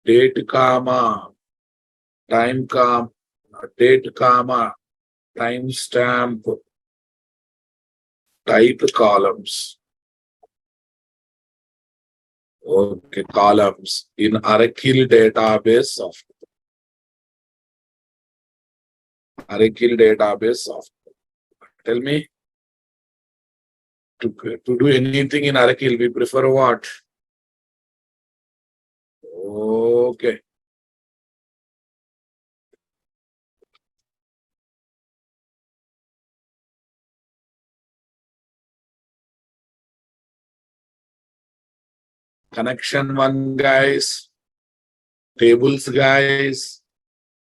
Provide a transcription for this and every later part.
date comma, time comma, date comma, timestamp, type columns. Okay, columns in Oracle database software. Oracle database software. Tell me, to do anything in Oracle, we prefer what? Okay. Connection one, guys. Tables, guys.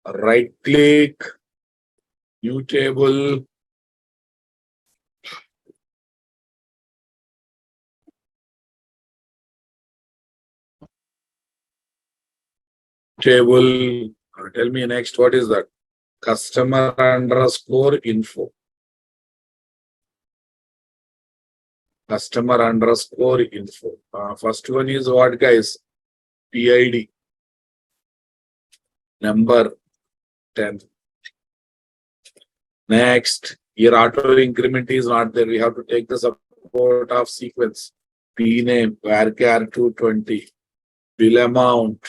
Right click. New table. Table. Tell me next, what is that? Customer underscore info. Customer underscore info. First one is what, guys? PID. Number 10. Next, here auto increment is not there. We have to take the support of sequence. P name, varchar 220. Bill amount.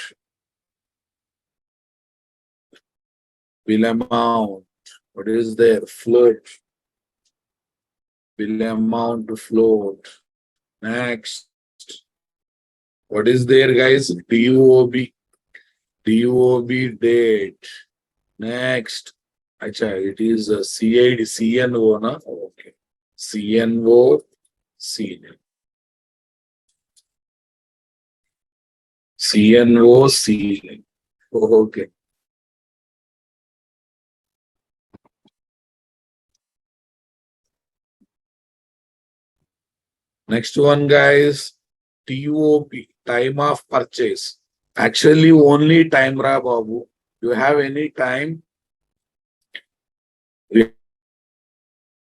Bill amount. What is there? Float. Bill amount float. Next. What is there, guys? DOB. DOB date. Next. Actually, it is a CID, CNO, na? Okay. CNO, CNO. CNO, CNO. Okay. Next one, guys. TOP, time of purchase. Actually, only time, Ra Babu. You have any time?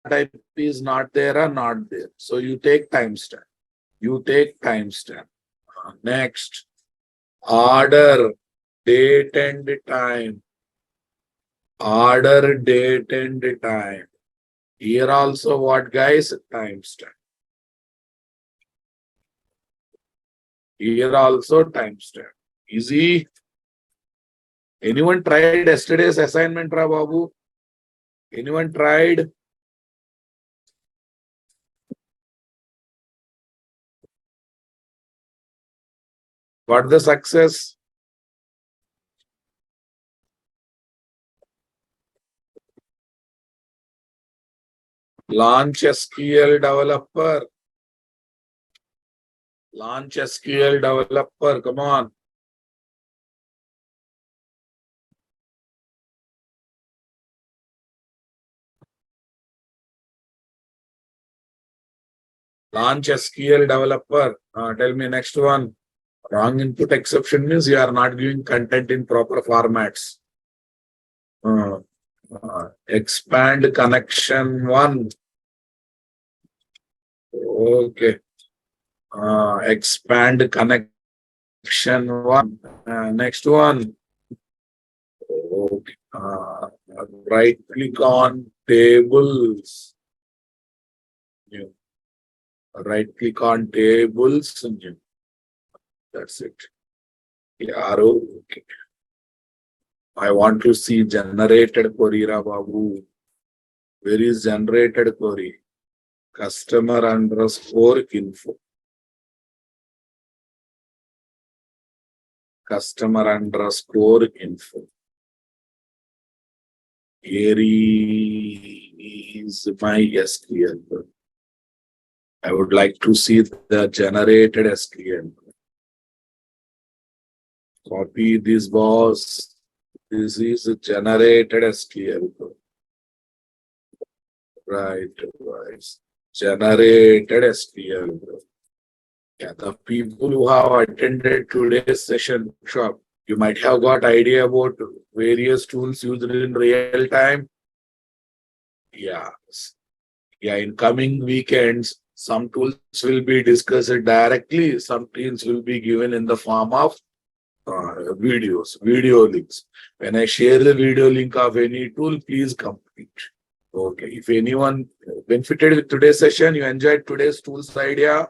Type is not there or not there. So you take timestamp. You take timestamp. Next, order, date and time. Order, date and time. Here also what, guys? Timestamp. Here also timestamp. Easy. Anyone tried yesterday's assignment, Ra Babu? Anyone tried? What the success? Launch SQL developer. Launch SQL developer. Come on. Launch SQL developer. Tell me next one. Wrong input exception means you are not giving content in proper formats. Expand connection one. Okay. Expand connection one. Next one. Okay. Right click on tables. New. Right click on tables. New. That's it. Arrow. Okay. I want to see generated query, Ra Babu. Where is generated query? Customer underscore info. Customer underscore info. Here is my SQL. I would like to see the generated SQL. Copy this, boss. This is generated SQL. Right. Generated SQL. Yeah, the people who have attended today's session shop, you might have got idea about various tools used in real time. Yeah. Yeah, in coming weekends, some tools will be discussed directly, some tools will be given in the form of video links. When I share the video link of any tool, please complete. Okay. If anyone benefited with today's session, you enjoyed today's tools idea.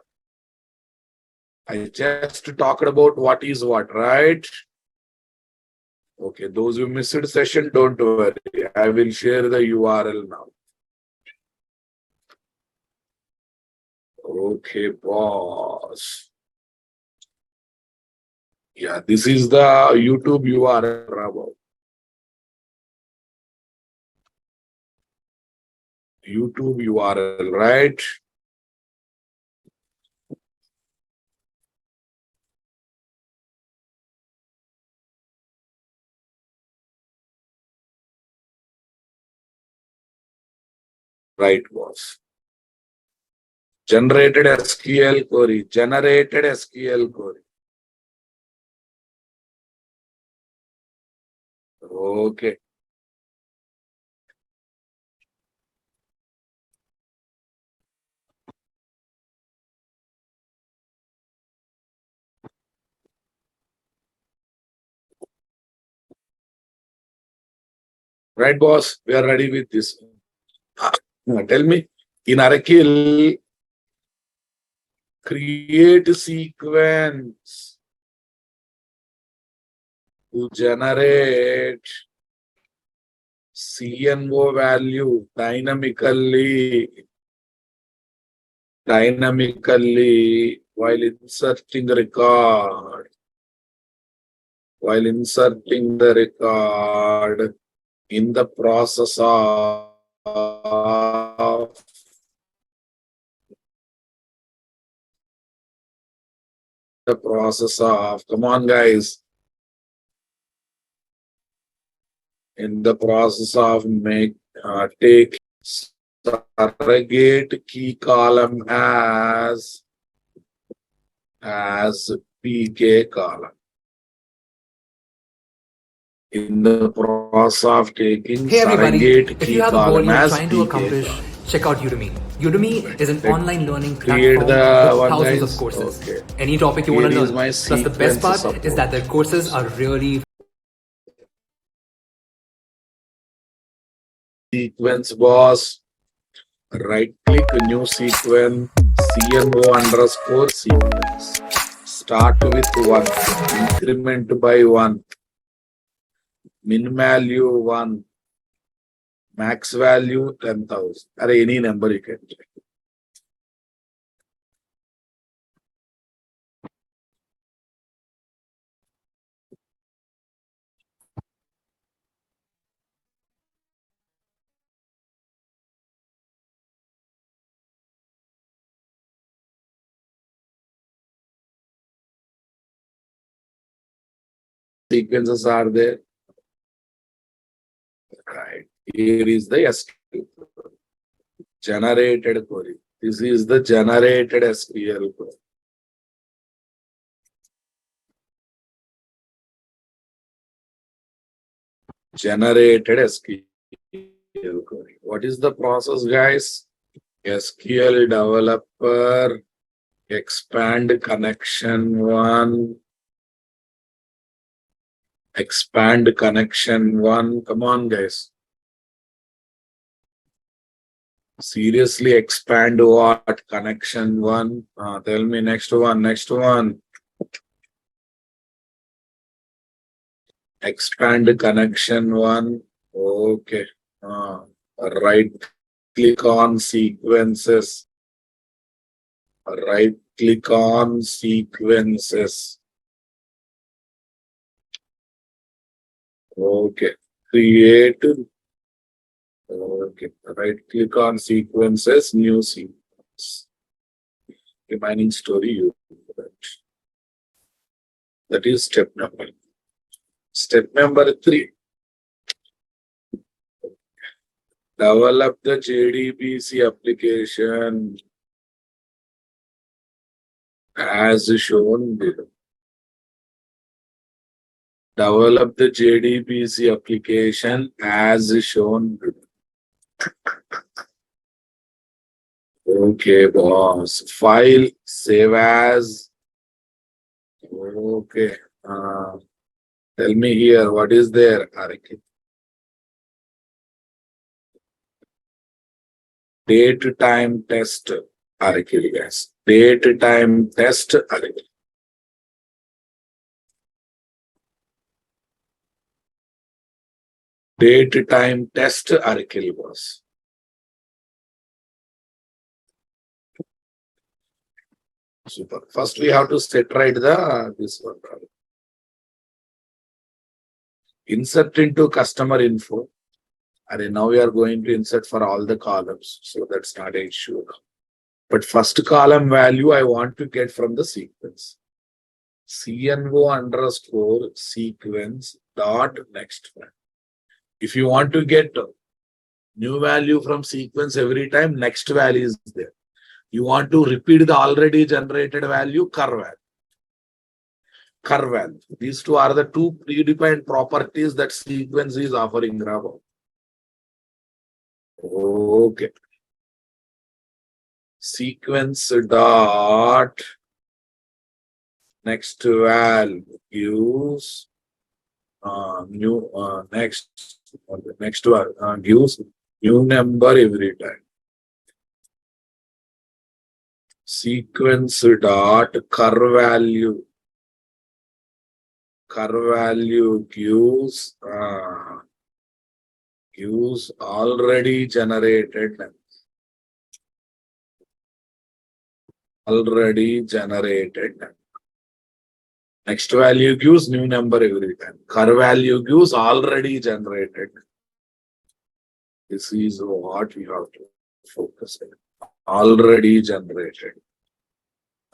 I just talked about what is what, right? Okay. Those who missed session, don't worry. I will share the URL now. Okay, boss. Yeah, this is the YouTube URL. YouTube URL, right? Right, boss. Generated SQL query. Generated SQL query. Okay. Right, boss. We are ready with this. Tell me, in Oracle, create sequence to generate CNO value dynamically while inserting the record. While inserting the record in the process of come on guys, in the process of take surrogate key column as PK column. In the process of taking Hey everybody, surrogate if you key have a goal column you're as trying to PK accomplish, column. check out Udemy. Udemy is an online learning Create platform the with one thousands of guys. courses. Okay. Any topic you want Here to is learn. my Plus the best sequence part support. is that their courses are really Sequence boss. Right click new sequence. CNO underscore sequence. Start with 1. Increment by 1. Min value 1. Max value 10,000. Or any number you can check. Sequences are there. Right. Here is the SQL. Generated query. This is the generated SQL query. Generated SQL query. What is the process, guys? SQL developer expand connection 1. Expand connection 1. Come on, guys. Seriously, expand what? Connection 1. Tell me next one. Next one. Expand connection 1. Okay. Right click on sequences. Right click on sequences. Okay. Create. Okay. Right click on sequences, new sequence. Remaining story you do that. That is step number. Step number 3. Develop the JDBC application as shown below. Develop the JDBC application as shown below. Okay, boss. File, save as. Okay. Tell me here, what is there, Arakil? Date time test, Arakil, guys. Date time test, Arakil. Date time test, Arakil boss. Super. First, we have to set right this one. Insert into customer info. And now we are going to insert for all the columns. So that's not an issue. But first column value I want to get from the sequence. CNO underscore sequence dot next one. If you want to get new value from sequence every time, next value is there. You want to repeat the already generated value, curve value. Curve value. These two are the two predefined properties that sequence is offering. Okay. Sequence dot next value gives new next one gives new number every time. Sequence dot curve value gives already generated Next value gives new number every time. Curve value gives already generated. This is what we have to focus on. Already generated.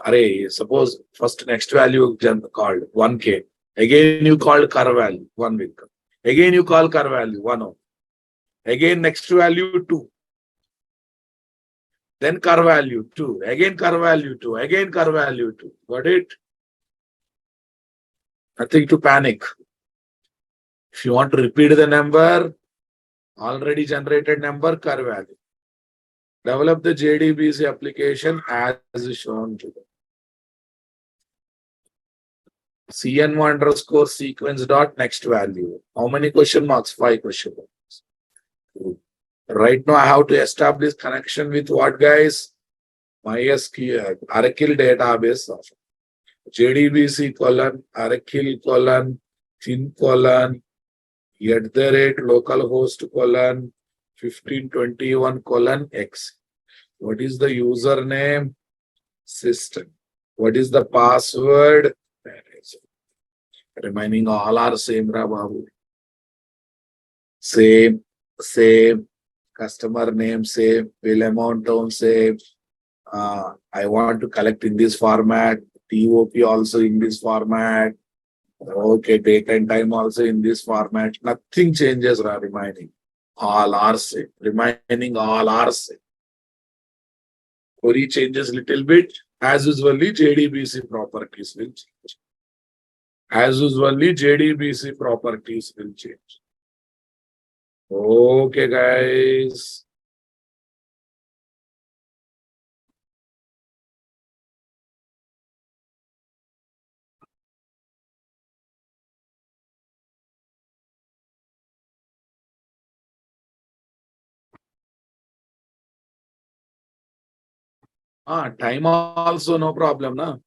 Array, suppose first next value called 1K. Again you called curve value 1 will come. Again you call curve value 1. Again next value 2. Then curve value 2. Again curve value 2. Again curve value 2. Got it? Nothing to panic. If you want to repeat the number, already generated number, curve value. Develop the JDBC application as shown to them. CN1 underscore sequence dot next value. How many question marks? 5 question marks. Right now I have to establish connection with what, guys? MySQL, Oracle database of JDBC colon, Oracle colon, fin colon, @localhost colon 1521 colon X. What is the username? System. What is the password? Remaining all are same, Babu. Same. Customer name same. Bill amount on same. I want to collect in this format. TOP also in this format. Okay, date and time also in this format. Nothing changes are remaining. All are same. Remaining all are same. Query changes little bit. As usually, JDBC properties will change. As usually, JDBC properties will change. Okay, guys. Time also no problem, na?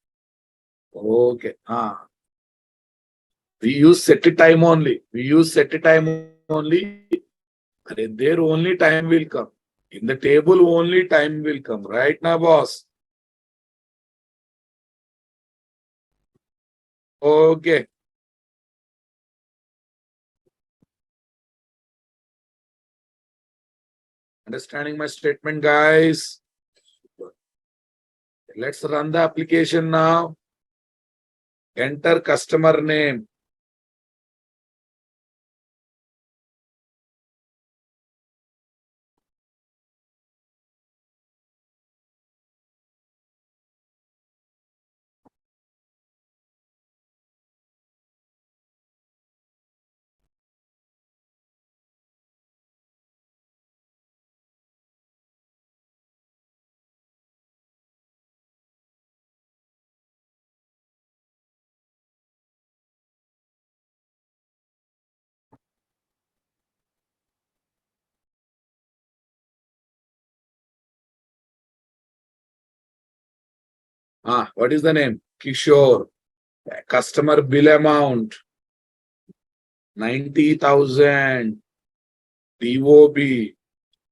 Okay. We use set time only. And there only time will come. In the table only time will come. Right now, boss. Okay. Understanding my statement, guys? Let's run the application now. Enter customer name. What is the name? Kishore. Customer bill amount 90,000. DOB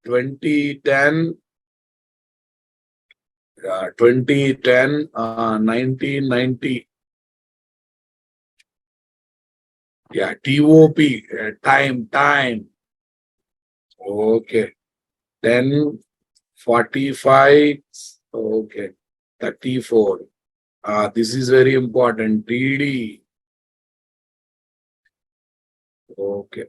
2010. 1990. Yeah, TOP, time. Okay. 10:45. Okay. 34. This is very important. TD. Okay.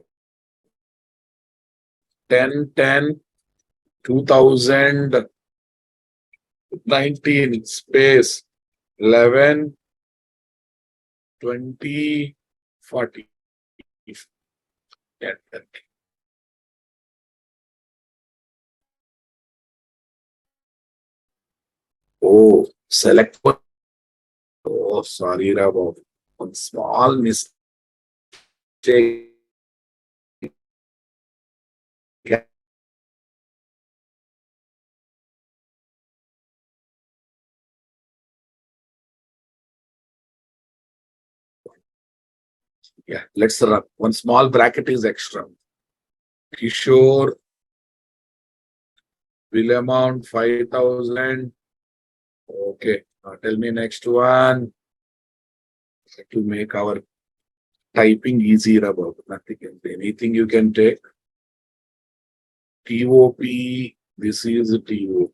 10/10/2019 space 11/20/40. Yeah. Oh, select one. Oh, sorry, Rabo. One small mistake. Yeah, let's run. One small bracket is extra. Kishore bill amount 5,000. Okay. Now tell me next one. To make our typing easier about nothing else. Anything you can take. TOP. This is TOP.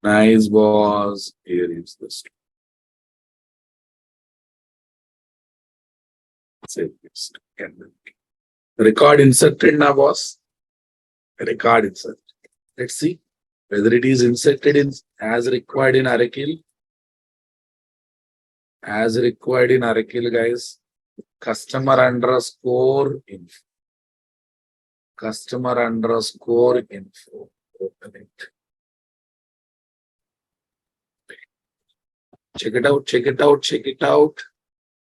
Nice boss. Here is this. Save this. Record inserted now, boss. Record inserted. Let's see whether it is inserted in as required in Oracle. As required in Oracle, guys. Customer underscore info. Customer underscore info. Open it. Check it out, check it out, check it out.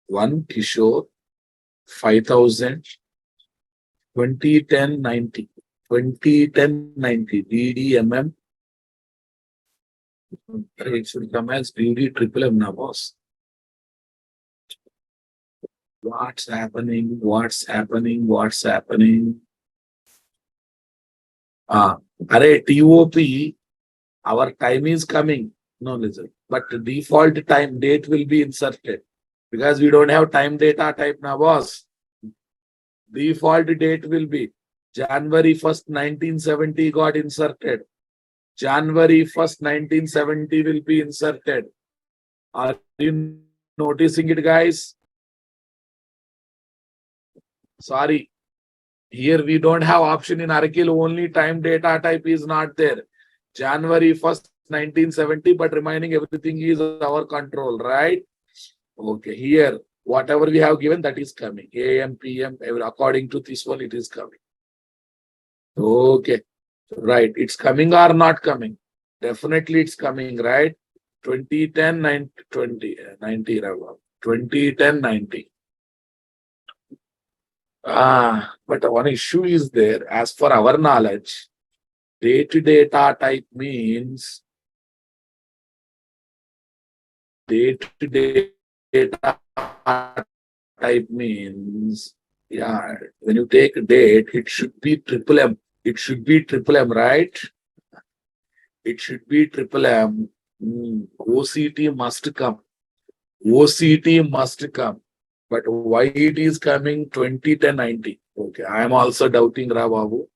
One Kishore, 5,000, 2010/90, 2010/90, DDMM. It should come as DD triple M now, boss. What's happening? What's happening? What's happening? Array TOP, our time is coming. No, listen. But the default time date will be inserted because we don't have time data type now, boss. Default date will be January 1st, 1970 got inserted. January 1st, 1970 will be inserted. Are you noticing it, guys? Sorry. Here we don't have option in Oracle, only time data type is not there. January 1st, 1970, but remaining everything is our control, right? Okay, here, whatever we have given, that is coming. AM, PM, according to this one, it is coming. Okay, right. It's coming or not coming? Definitely it's coming, right? 2010, 90, 2010/90. But one issue is there. As for our knowledge, date data type means date data type means, yeah, when you take date, it should be triple M. It should be triple M, right? It should be triple M. OCT must come. OCT must come. But why it is coming 2010/90? Okay, I am also doubting Babu.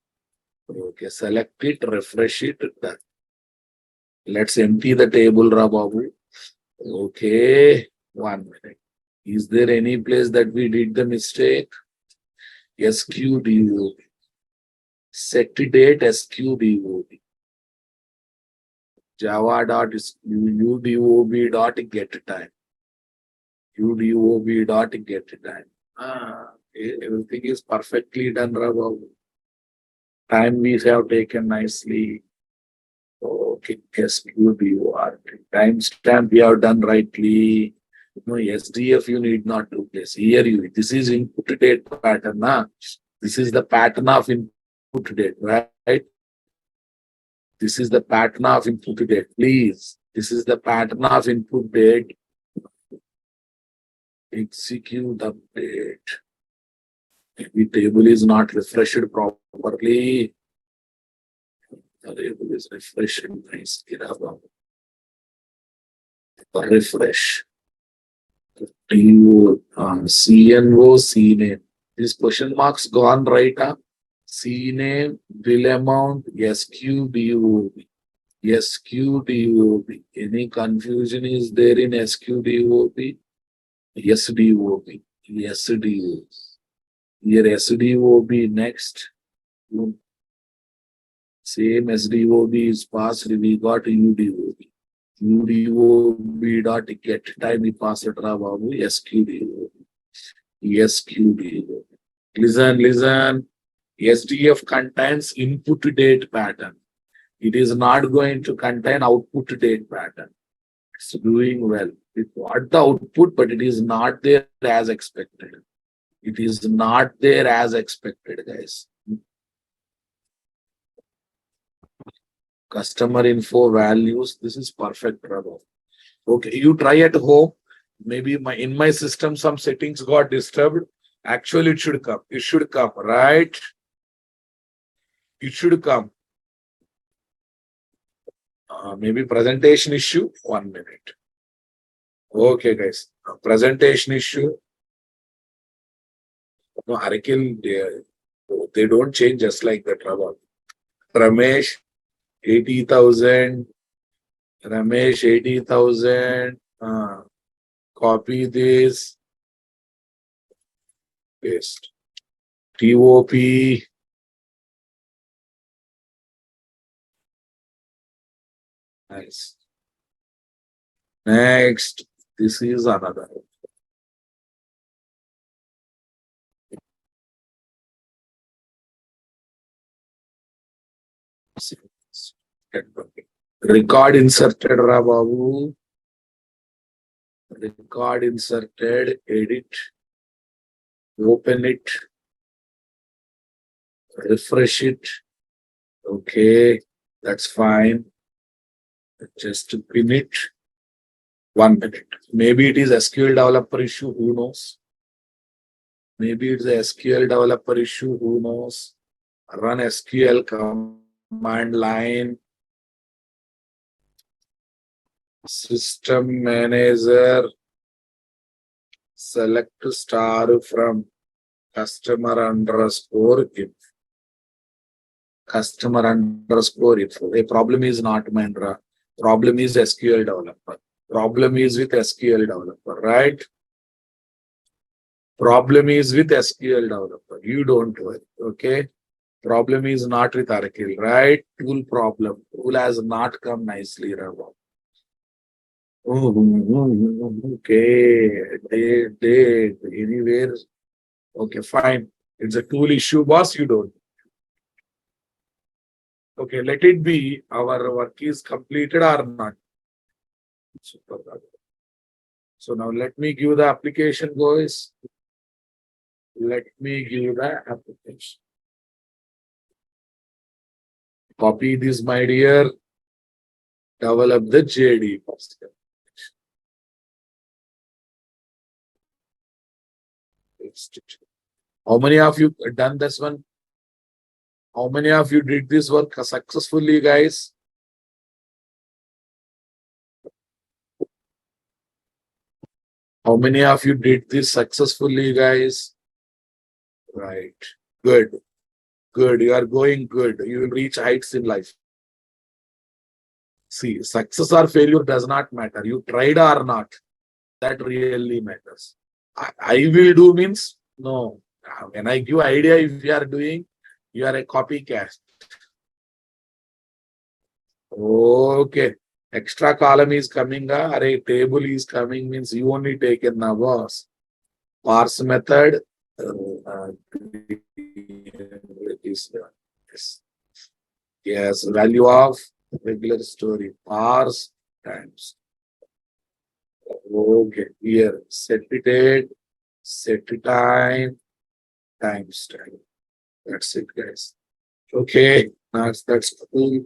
Okay, select it, refresh it. Done. Let's empty the table, Babu. Okay, 1 minute. Is there any place that we did the mistake? SQDOB. Set date SQDOB. Java.udob.get time. Everything is perfectly done, Babu. Time we have taken nicely. Okay, SQDOR. Timestamp we have done rightly. No, SDF you need not to place. Here this is input date pattern. This is the pattern of input date, right? This is the pattern of input date. Please, this is the pattern of input date. Execute the date. Maybe table is not refreshed properly. The table is refreshed. Nice. Refresh. CNO, CNAME. This question marks gone right. CNAME, bill amount, SQDOB. SQDOB. Any confusion is there in SQDOB? SDOB. SDO. Here SDOB next. Same SDOB is passed. We got UDOB. UDOB dot get time we pass it babu SQDOB. SQDOB. Listen. SDF contains input date pattern. It is not going to contain output date pattern. It's doing well. It got the output, but it is not there as expected. It is not there as expected, guys. Customer info values. This is perfect, Prabhu. Okay, you try at home. Maybe in my system some settings got disturbed. Actually, it should come. It should come, right? It should come. Maybe presentation issue. 1 minute. Okay, guys. Presentation issue. No, Arakil, they don't change just like that, Prabhu. Ramesh, 80,000. Ramesh, 80,000. Copy this. Paste. TOP. Nice. Next. This is another. Record inserted, Rababu. Record inserted, edit, open it, refresh it. Okay, that's fine. Just pin it. 1 minute. Maybe it is SQL developer issue, who knows? Maybe it's a SQL developer issue, who knows? Run SQL command line. System manager, select star from customer underscore if. Customer underscore if. The problem is not Mahindra. Problem is SQL developer. Problem is with SQL developer, right? Problem is with SQL developer. You don't worry, okay? Problem is not with Oracle, right? Tool problem. Tool has not come nicely, Raghav. Okay, date, anywhere. Okay, fine. It's a tool issue, boss. You don't. Okay, let it be. Our work is completed or not. Super. So now let me give the application, guys. Let me give the application. Copy this, my dear. Develop the JD first. How many of you done this one? How many of you did this work successfully, guys? How many of you did this successfully, guys? Right. Good. Good. You are going good. You will reach heights in life. See, success or failure does not matter. You tried or not. That really matters. I will do means no. When I give idea, if you are doing, you are a copycat. Okay. Extra column is coming. Array table is coming means you only take in the boss. Parse method. Yes, value of regular story. Parse times. Okay, here set it date, set it time, times time. That's it, guys. Okay, that's cool.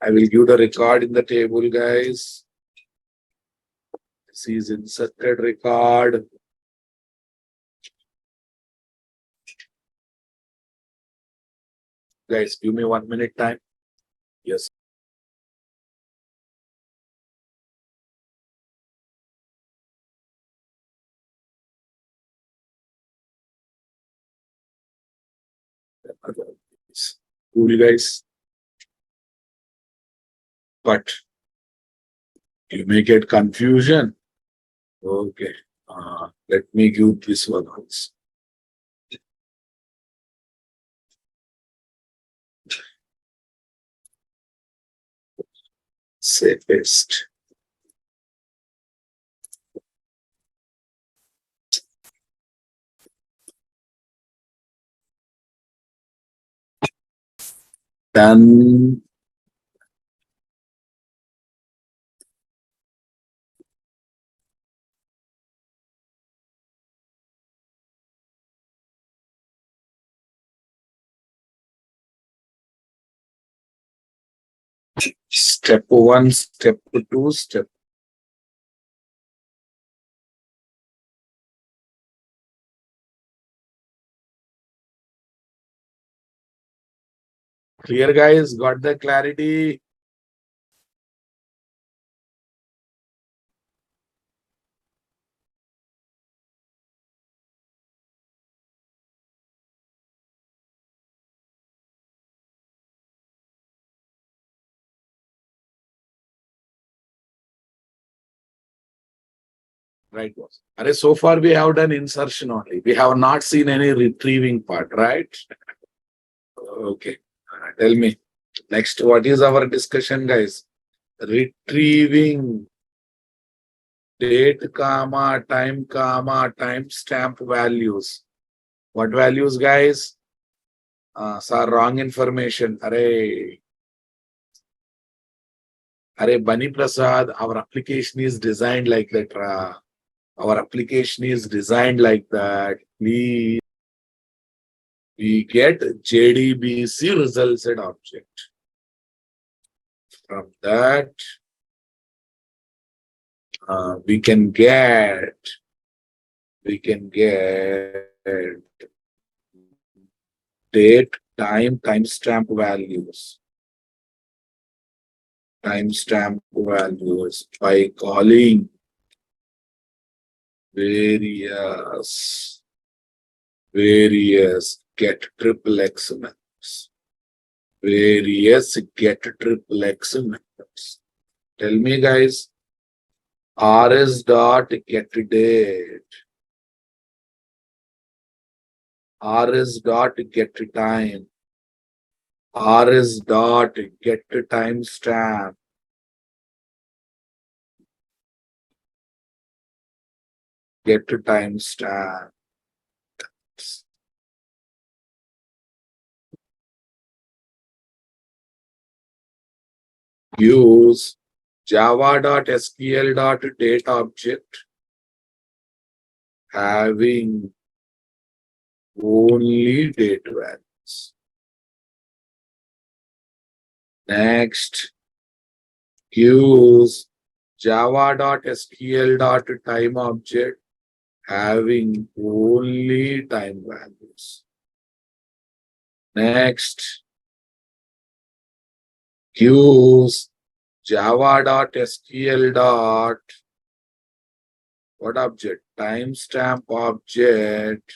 I will give the record in the table, guys. This is inserted record. Guys, give me 1 minute time. Yes. Cool, guys. But you may get confusion. Okay. Let me give this one also. Safest. Done. Step one, step two, step. Clear, guys? Got the clarity? Right, boss. And so far we have done insertion only. We have not seen any retrieving part, right? Okay. Tell me. Next, what is our discussion, guys? Retrieving date, time stamp values. What values, guys? Sir, wrong information. Arey, Bani Prasad, our application is designed like that. Our application is designed like that. We get JDBC results at object. From that, we can get date, timestamp values. Timestamp values by calling various get triple X methods. Various get triple X methods. Tell me, guys. RS dot get date. RS dot get time. RS dot get timestamp. Get timestamp. Use java.sql.date object having only date values. Next, use java.sql.time object having only time values. Next, use java.sql. What object? Timestamp object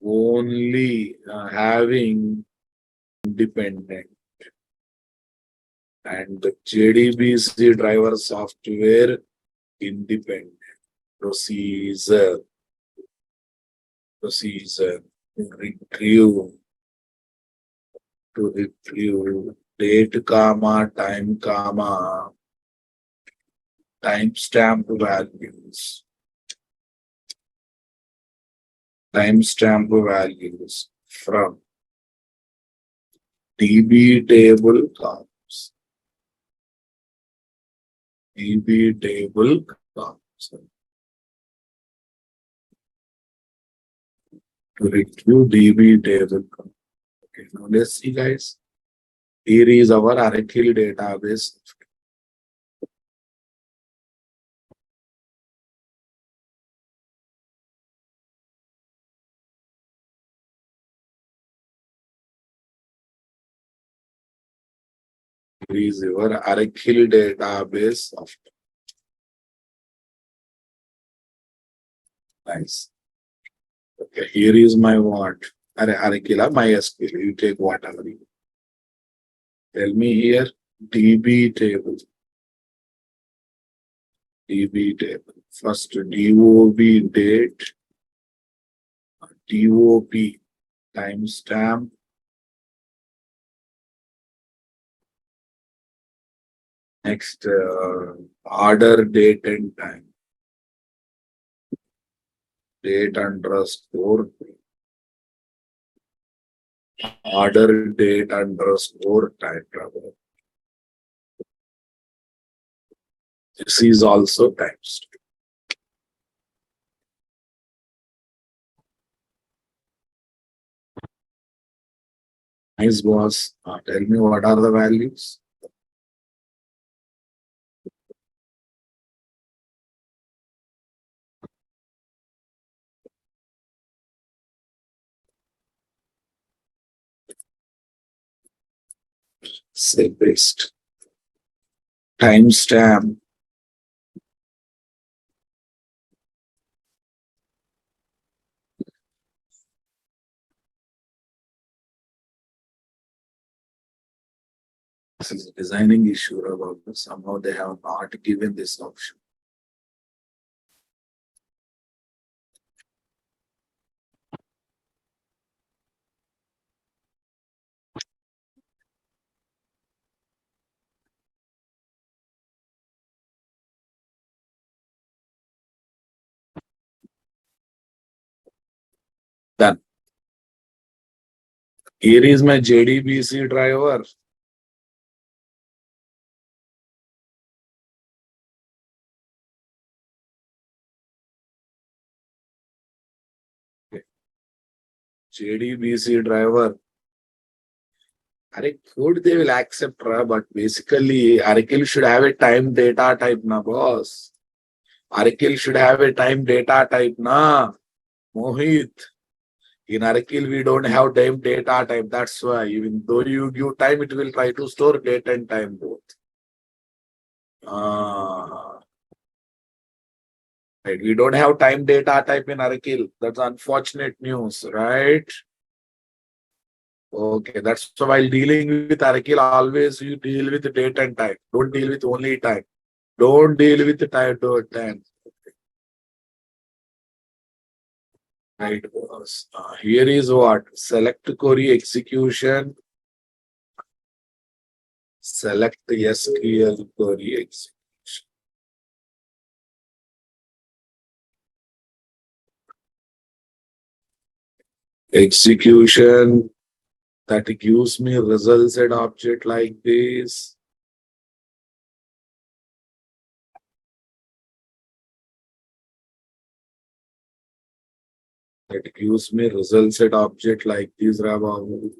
only having independent and the JDBC driver software independent procedure to retrieve date timestamp values from DB table columns. DB table columns. to retrieve DB table. Okay, now let's see, guys. Here is our Oracle database. Here is your Oracle database of nice. Okay, here is my what? Oracle, MySQL. You take whatever you tell me here. DB table. DB table. First DOB date, DOP timestamp, next order date and time, date underscore, order date underscore time travel. This is also timestamp. Nice, boss. Tell me what are the values? Say paste. Timestamp. This is a designing issue about this. Somehow they have not given this option. Done. Here is my JDBC driver. JDBC driver. Code they will accept, but basically Oracle should have a time data type, na boss. Oracle should have a time data type, na Mohit. In Oracle, we don't have time data type. That's why even though you give time, it will try to store date and time both. Right. We don't have time data type in Oracle. That's unfortunate news, right? Okay, that's so while dealing with Oracle, always you deal with date and time. Don't deal with only time. Don't deal with the time to time. Right. Here is what? Select query execution. Select the SQL query execution. Execution that gives me results at object like this. That gives me results at object like this, Rababu.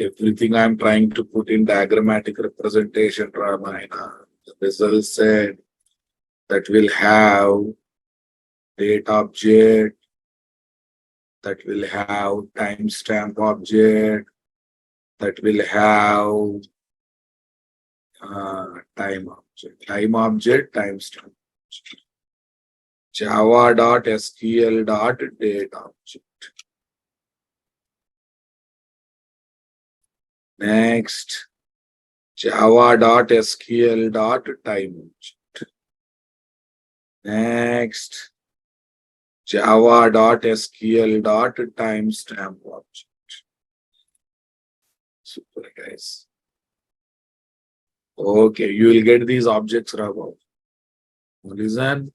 Everything I'm trying to put in diagrammatic representation, Ramayana. The result set that will have date object, that will have timestamp object, that will have time object, timestamp. Java.sql.date object. Next, java.sql.time object. Next, java.sql.timestamp object. Super, guys. Okay, you will get these objects, Raghav. Listen.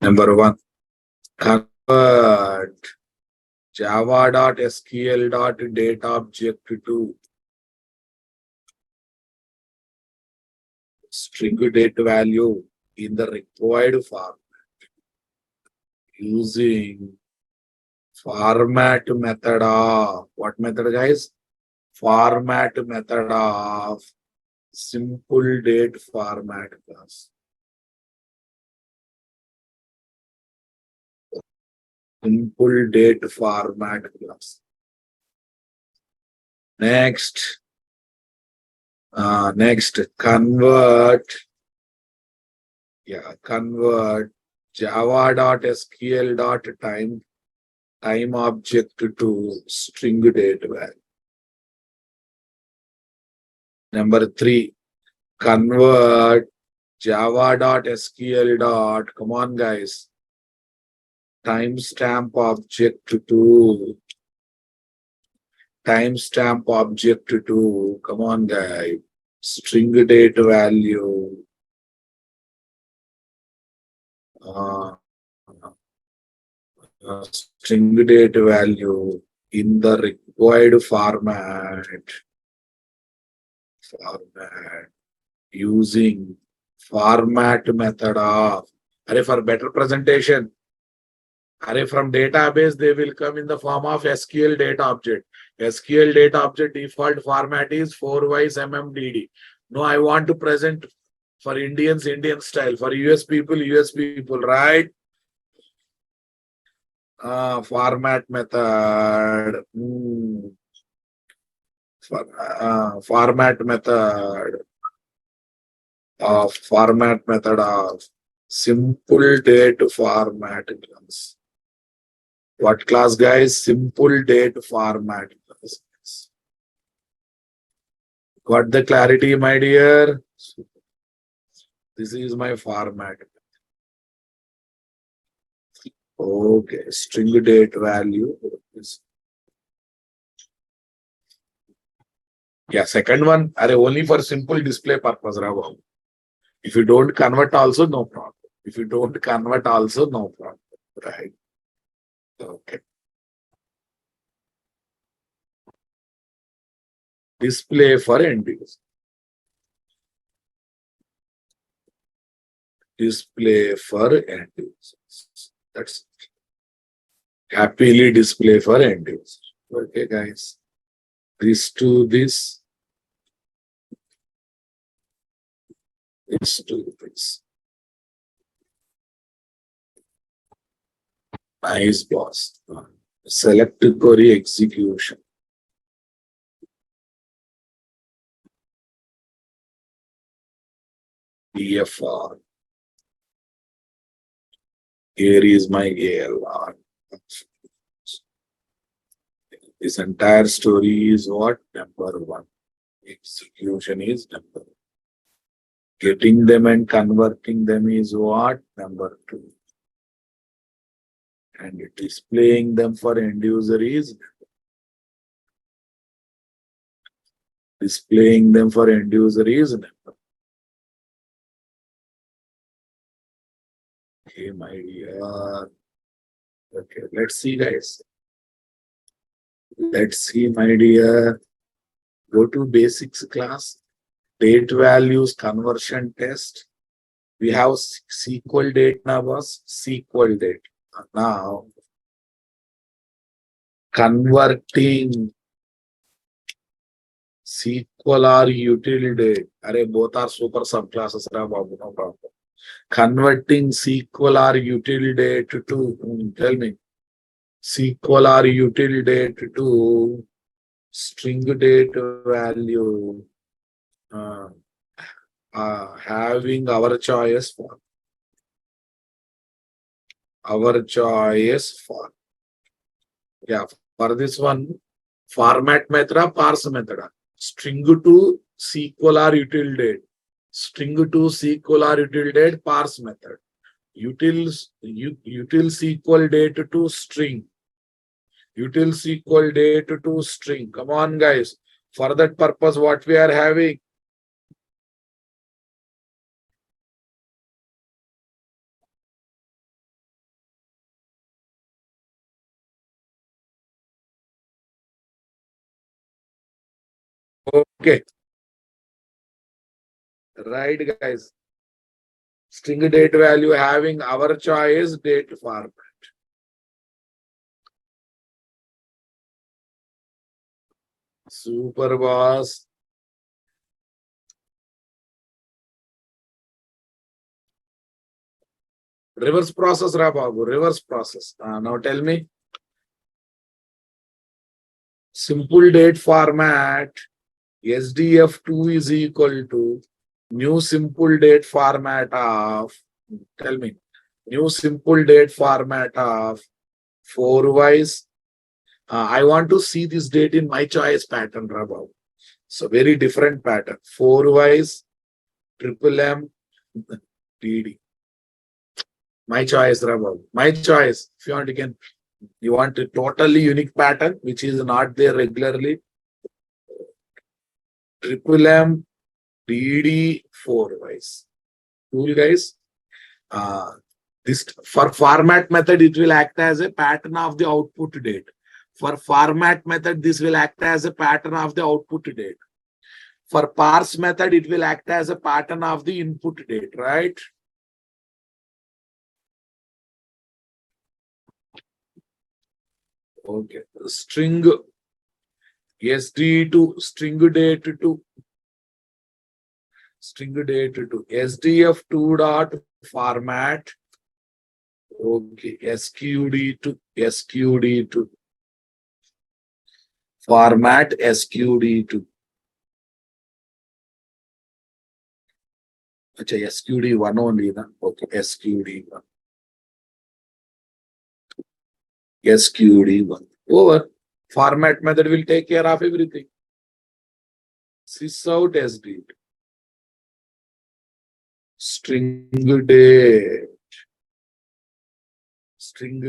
Number one, convert java.sql.date object to string date value in the required form using format method of what method, guys? Format method of simple date format class. Simple date format class. Next, convert java.sql.time object to string date value. Number three, convert java.sql. Come on, guys. Timestamp object to come on, guys. String date value. String date value in the required format using format method of for better presentation. From database, they will come in the form of SQL data object. SQL data object default format is 4 MMDD. No, I want to present for Indians, Indian style. For US people, right? Format method. Format method of simple date format class. What class, guys? Simple date format class. Got the clarity, my dear? This is my format. Okay, string date value. Yeah, second one, only for simple display purpose. If you don't convert also, no problem. Right? Okay. Display for end user. Display for end users. That's it. Happily display for end users. Okay, guys. This to this. This to this. Nice, boss. Select query execution. DFR. Here is my ALR. This entire story is what? Number one. Execution is number one. Getting them and converting them is what? Number two. And displaying them for end user is number. Okay, my dear. Okay, let's see, guys. Let's see, my dear. Go to basics class. Date values conversion test. We have SQL date now, boss. SQL date. Now, converting SQL or util date. Both are super subclasses. No problem. Converting SQL or util date to, tell me, SQL or util date to string date value, having our choice form. Yeah, for this one, format method or parse method. String to SQL or util date. String to SQL or util date, parse method. Util SQL date to string. Util SQL date to string. Come on, guys. For that purpose, what we are having? Okay. Right, guys. String date value having our choice date format. Super boss. Reverse process, Babu. Reverse process. Now tell me. Simple date format. SDF2 is equal to new simple date format of, tell me, new simple date format of 4 wise. I want to see this date in my choice pattern, Babu. So very different pattern. 4 wise, triple M, TD. My choice, Babu. My choice. If you want, you want a totally unique pattern, which is not there regularly. Triple M, TD, 4 wise. Cool, guys. Uh, this for format method, it will act as a pattern of the output date. For format method, this will act as a pattern of the output date. For parse method, it will act as a pattern of the input date, right? Okay. String SD to string date to SDF2 dot format. Okay. SQD to format SQD to. Achha, SQD1 only, na? Okay, SQD1. SQD1. Over. Format method will take care of everything. Sysout SD. String date. String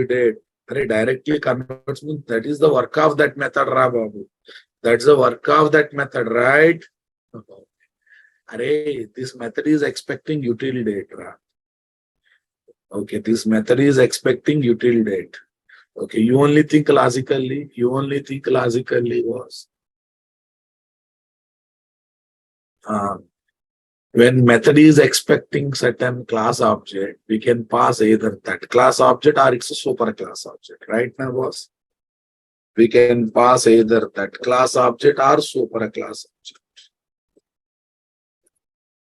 date. Directly converts me. That is the work of that method, Babu. That's the work of that method, right? This method is expecting util date. Okay, this method is expecting util date. Okay, you only think logically. Was when method is expecting certain class object, we can pass either that class object or it's a super class object, right now, boss? We can pass either that class object or super class object.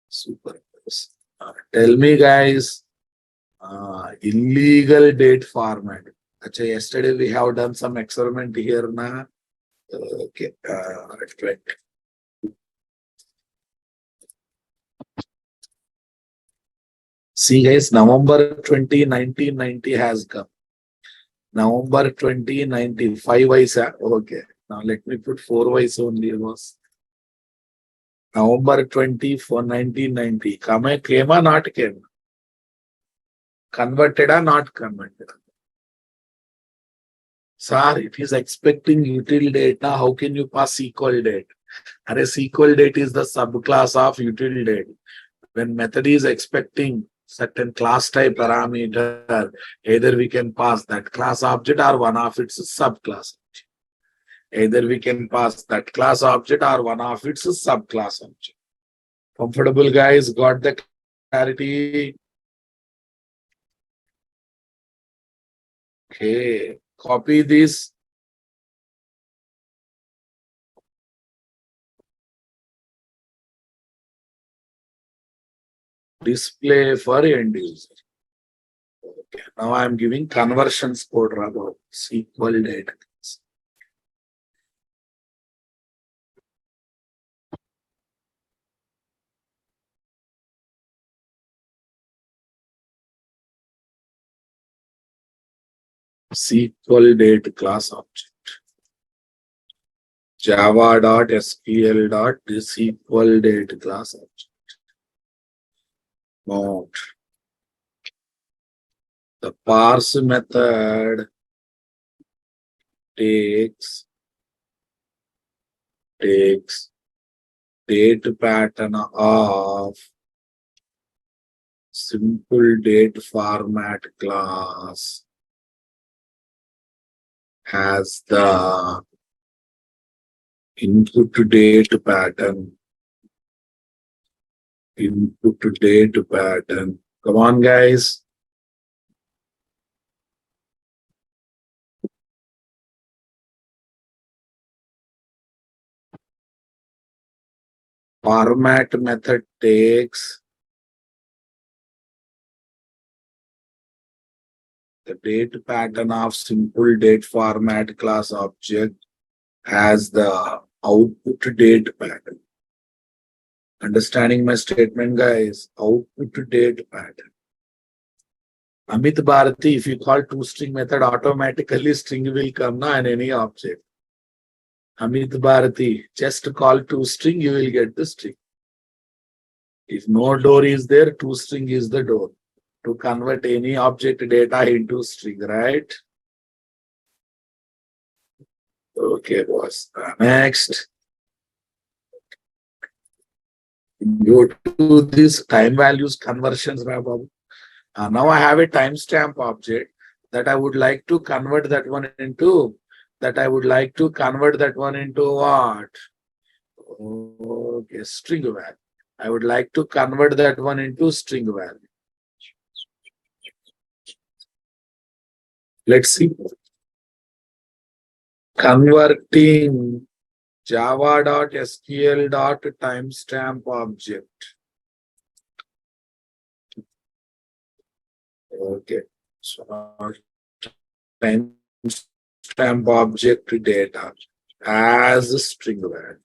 Super class. Tell me, guys, illegal date format. Achha, yesterday we have done some experiment here now. Okay, right. See, guys, November 20, 1990 has come. November 2019, 5 wise. Okay. Now let me put 4 wise only. Was November 20 for 1990. Came or not came? Converted or not converted? Sir, it is expecting util date. Now, how can you pass SQL date? And a SQL date is the subclass of util date. When method is expecting certain class type parameter, either we can pass that class object or one of its subclass. Either we can pass that class object or one of its subclass object. Comfortable, guys? Got the clarity? Okay. Copy this. Display for end user. Okay. Now I am giving conversions code about SQL data. SQL date class object. Java.sql.SQL date class object. Note. The parse method takes date pattern of simple date format class as the Input to date pattern. Input to date pattern. Come on, guys. Format method takes the date pattern of simple date format class object as the output date pattern. Understanding my statement, guys? Output date pattern. Amit Bharati, if you call toString method, automatically string will come na in any object. Amit Bharati, just call toString, you will get the string. If no door is there, toString is the door to convert any object data into string, right? Okay, boss. Next, go to this time values conversions, Babu. Now I have a timestamp object that I would like to convert that one into what? Okay, string value. I would like to convert that one into string value. Let's see. Converting java.sql.timestamp object. Okay. So timestamp object data as a string value.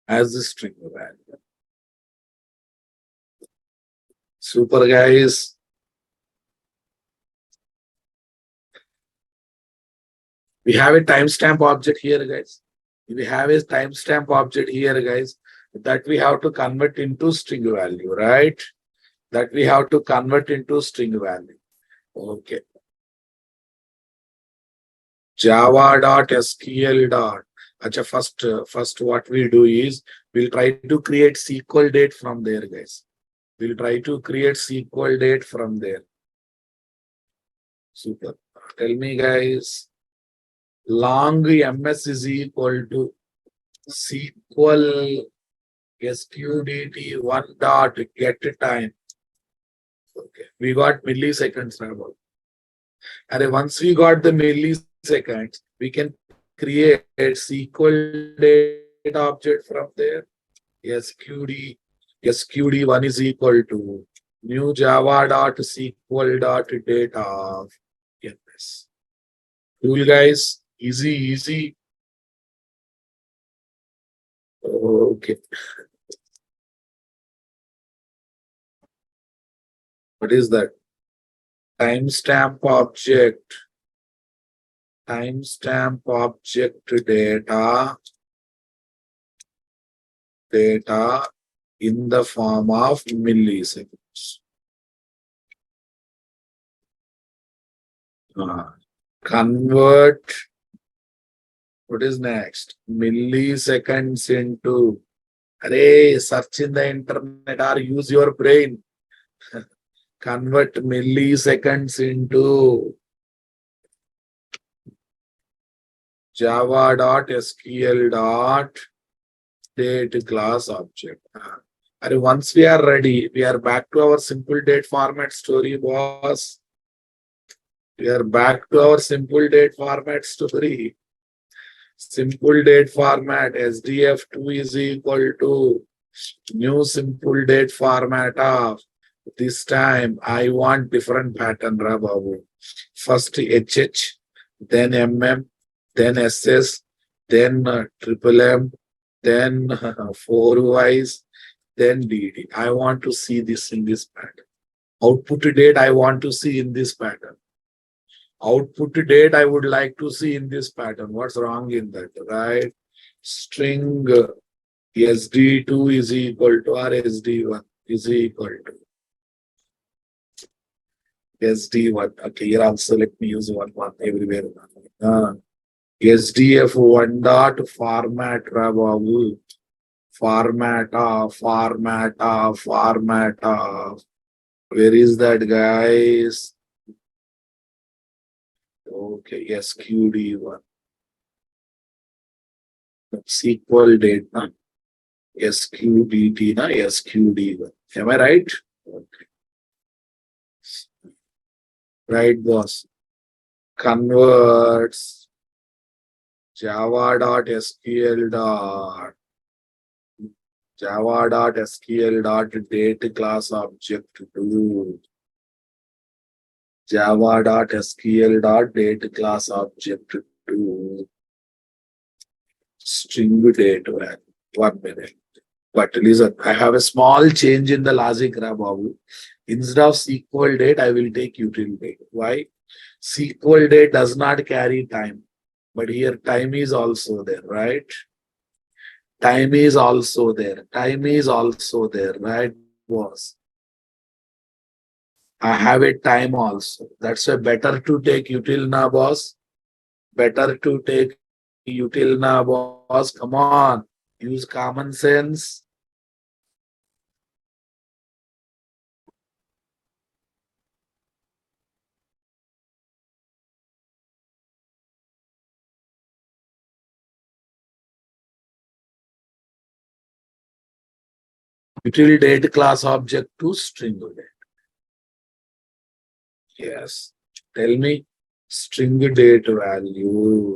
As a string value. Super, guys. We have a timestamp object here, guys. We have a timestamp object here, guys, that we have to convert into string value, right? That we have to convert into string value. Okay. Java.sql. First what we do is we'll try to create SQL date from there, guys. We'll try to create SQL date from there. Super. Tell me, guys. Long ms is equal to SQL sqdt one dot get time. Okay, we got milliseconds now. And once we got the milliseconds, we can create SQL data object from there. sqd1 is equal to new java dot SQL dot data of ms. Cool, guys. Easy. Okay. What is that? Timestamp object data in the form of milliseconds. Convert, what is next? Milliseconds into, array, search in the internet or use your brain. Convert milliseconds into java.sql.date class object. And once we are ready, we are back to our simple date format story, boss. We are back to our simple date format story. Simple date format SDF2 is equal to new simple date format of this time I want different pattern, Babu. First HH, then MM, then SS, then triple M, then 4Ys, then DD. I want to see this in this pattern. Output date I want to see in this pattern. Output date I would like to see in this pattern. What's wrong in that, right? String SD2 is equal to or SD1 is equal to SD1. Okay, here also let me use one everywhere. SDF1 dot format Babu. Format of. Where is that, guys? Okay, SQD1. SQL date, na? SQDT, na? SQD1. Am I right? Okay. Right, boss. Converts java.sql dot java.sql dot date class object to java.sql dot date class object to string date value. 1 minute. But listen, I have a small change in the logic, Babu. Instead of SQL date, I will take util date. Why? SQL date does not carry time. But here time is also there, right? Time is also there. Time is also there, right, boss? I have a time also. That's why better to take util na, boss. Better to take util na, boss. Come on. Use common sense. Util date class object to string date. Yes. Tell me string date value.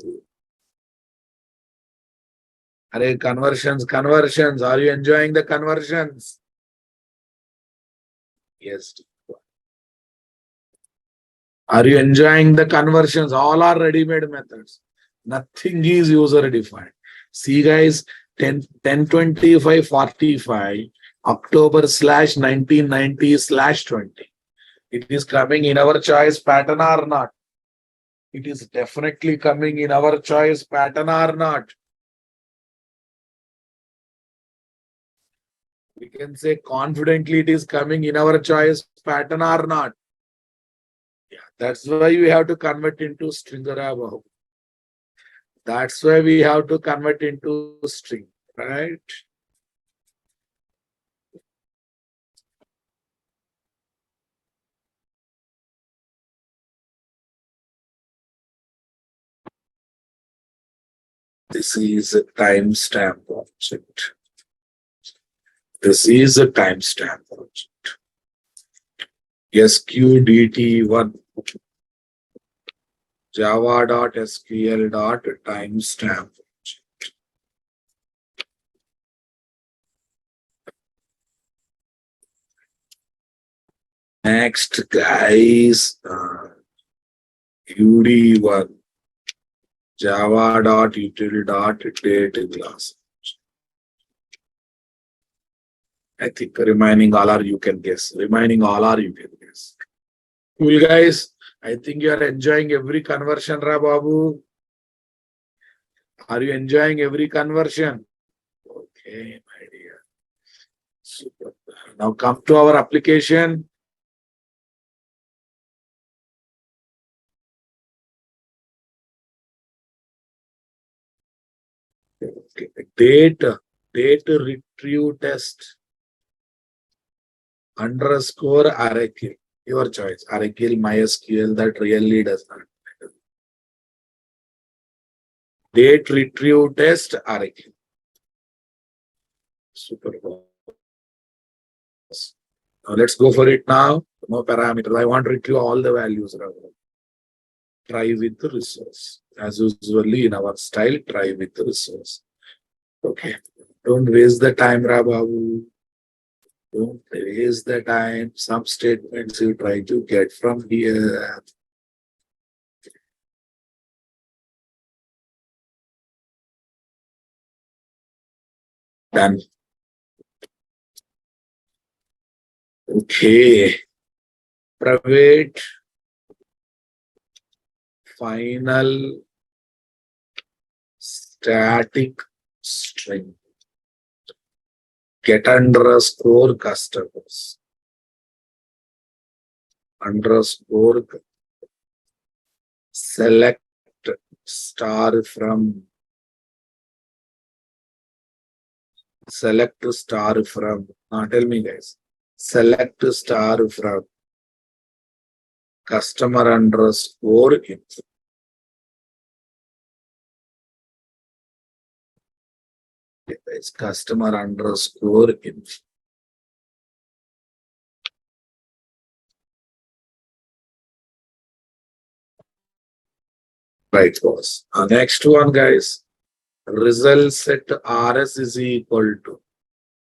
Array conversions. Are you enjoying the conversions? Yes. Are you enjoying the conversions? All are ready-made methods. Nothing is user-defined. See, guys, 10/25/45, October/1990/20. It is coming in our choice pattern or not? It is definitely coming in our choice pattern or not? We can say confidently it is coming in our choice pattern or not? Yeah, that's why we have to convert into string above. That's why we have to convert into string, right? This is a timestamp object. This is a timestamp object. SQDT1 java.sql.timestamp. Next, guys, UD1 java.util.date class. I think remaining all are you can guess. Remaining all are you can guess. Cool, guys. I think you are enjoying every conversion, Ra Babu. Are you enjoying every conversion? Okay, my dear. Super. Now come to our application. Okay. Date retrieve test underscore array kill. Your choice. Array kill, MySQL, that really does not matter. Date retrieve test array kill. Super. Now let's go for it now. No parameters. I want to retrieve all the values. Try with the resource. As usually in our style, try with the resource. Okay. Don't waste the time, Babu. Don't waste the time. Some statements you try to get from here. Done. Okay. Private final static string. Get underscore customers. Underscore select star from. Select star from. Now tell me, guys. Select star from customer underscore info. It's customer underscore info. Right, boss. Next one, guys. Result set RS is equal to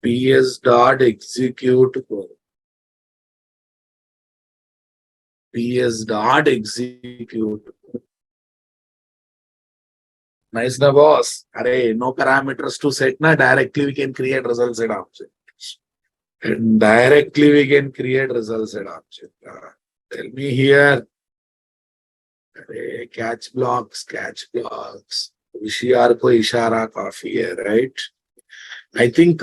PS dot execute code. PS dot execute. Nice, na boss. Array, no parameters to set, na directly we can create result set object. And directly we can create result set object. Tell me here. Array, catch blocks, catch blocks. VCR ko ishara काफी है, right? I think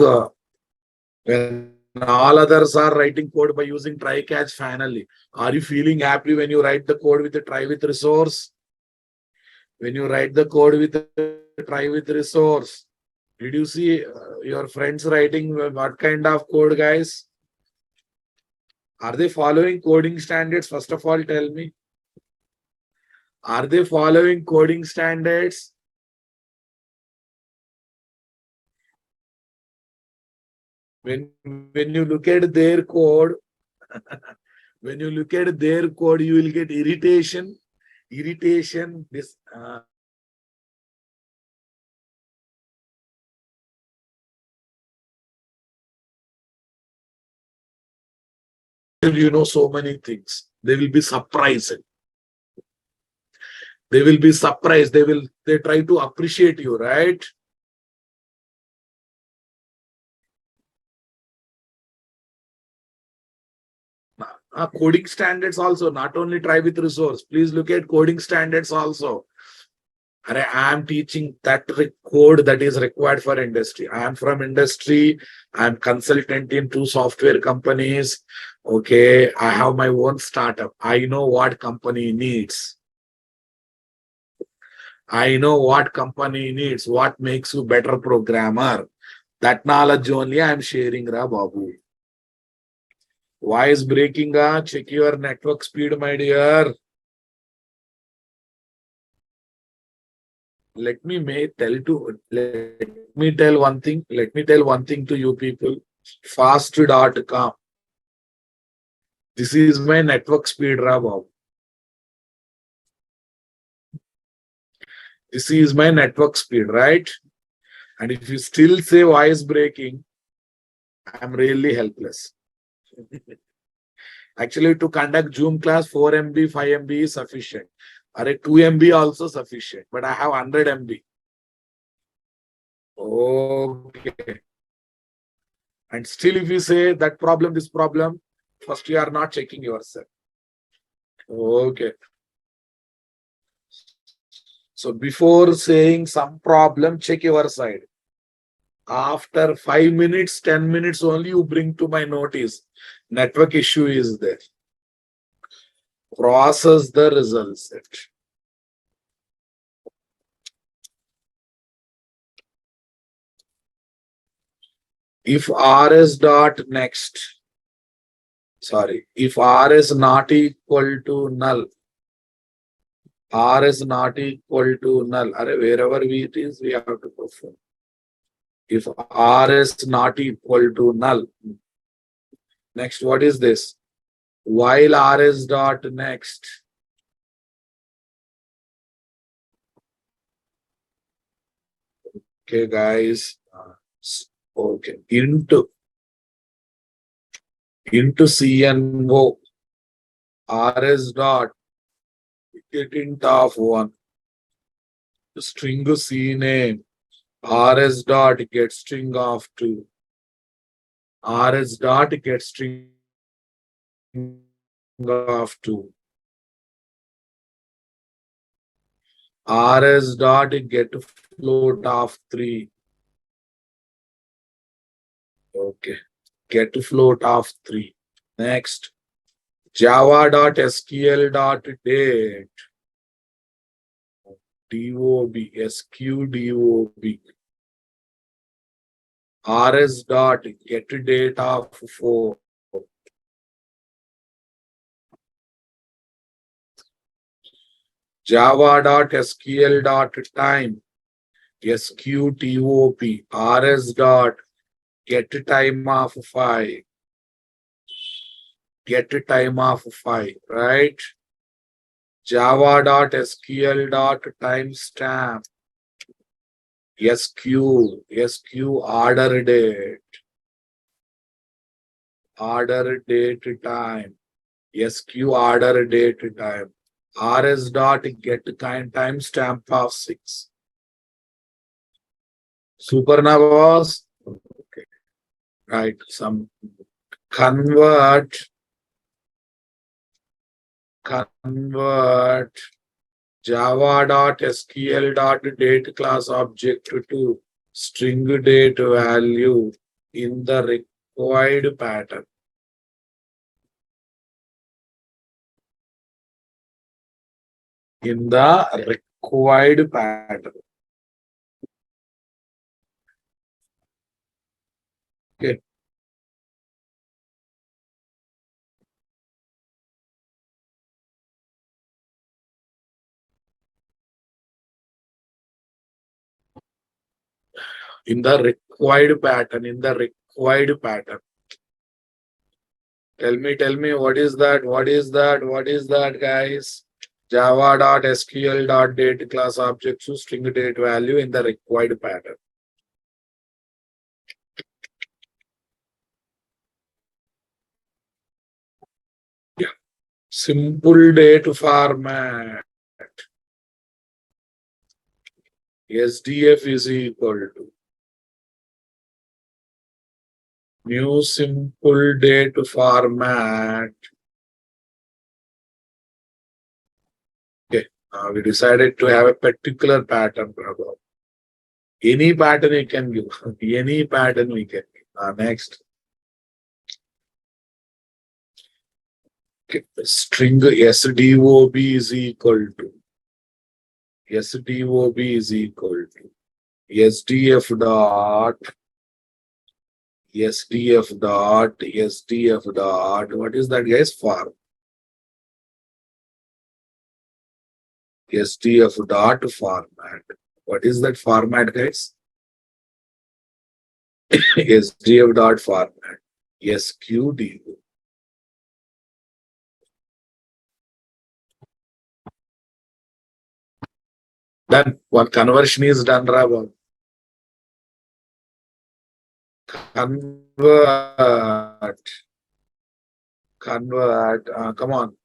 when all others are writing code by using try catch finally, are you feeling happy when you write the code with a try with resource? When you write the code with a try with resource, did you see your friends writing what kind of code, guys? Are they following coding standards? First of all, tell me. Are they following coding standards? When you look at their code, when you look at their code, you will get irritation. This so many things. They will be surprised. They will be surprised. They try to appreciate you, right? Coding standards also, not only try with resource. Please look at coding standards also. I am teaching that code that is required for industry. I am from industry. I am consultant in 2 software companies. Okay, I have my own startup. I know what company needs. I know what company needs, what makes you better programmer. That knowledge only I am sharing, Ra Babu. Voice breaking, check your network speed, my dear. Let me tell one thing. Let me tell one thing to you people. Fast.com. This is my network speed, Ra Babu. This is my network speed, right? And if you still say voice breaking, I'm really helpless. Actually, to conduct Zoom class, 4 MB, 5 MB is sufficient. Or 2 MB also sufficient. But I have 100 MB. Okay. And still, if you say that problem, this problem, first you are not checking yourself. Okay. So before saying some problem, check your side. After 5 minutes, 10 minutes only, you bring to my notice. Network issue is there. Process the result set. If rs dot next, if r is not equal to null, r is not equal to null, wherever it is, we have to perform. If r is not equal to null, next, what is this? While r is dot next, okay, guys, okay, into CNO, rs dot get int of 1, string C name, rs dot get string of 2, rs dot get string of 2, rs dot get float of 3. Okay, get float of 3. Next, java.sql.date, DOB, SQDOB, rs dot get date of 4. Java.sql.time, SQTOP, RS dot get time of 5. Get time of 5, right? Java dot SQL dot timestamp. SQ order date. Order date time. SQ order date time. RS dot get timestamp of 6. Supernavas. Okay. Right. Some convert java.sql.date class object to string date value in the required pattern. In the required pattern. Okay. In the required pattern. In the required pattern. Tell me, what is that? What is that? What is that, guys? Java.sql.date class object to string date value in the required pattern. Yeah. Simple date format. SDF is equal to new simple date format. Okay. We decided to have a particular pattern. Any pattern you can give. Any pattern we can give. Next. Okay. String SDOB is equal to SDOB is equal to SDF dot what is that, guys? Form. SDF dot format. What is that format, guys? SDF dot format. SQD. Done. One conversion is done, Rabo. Convert. Come on.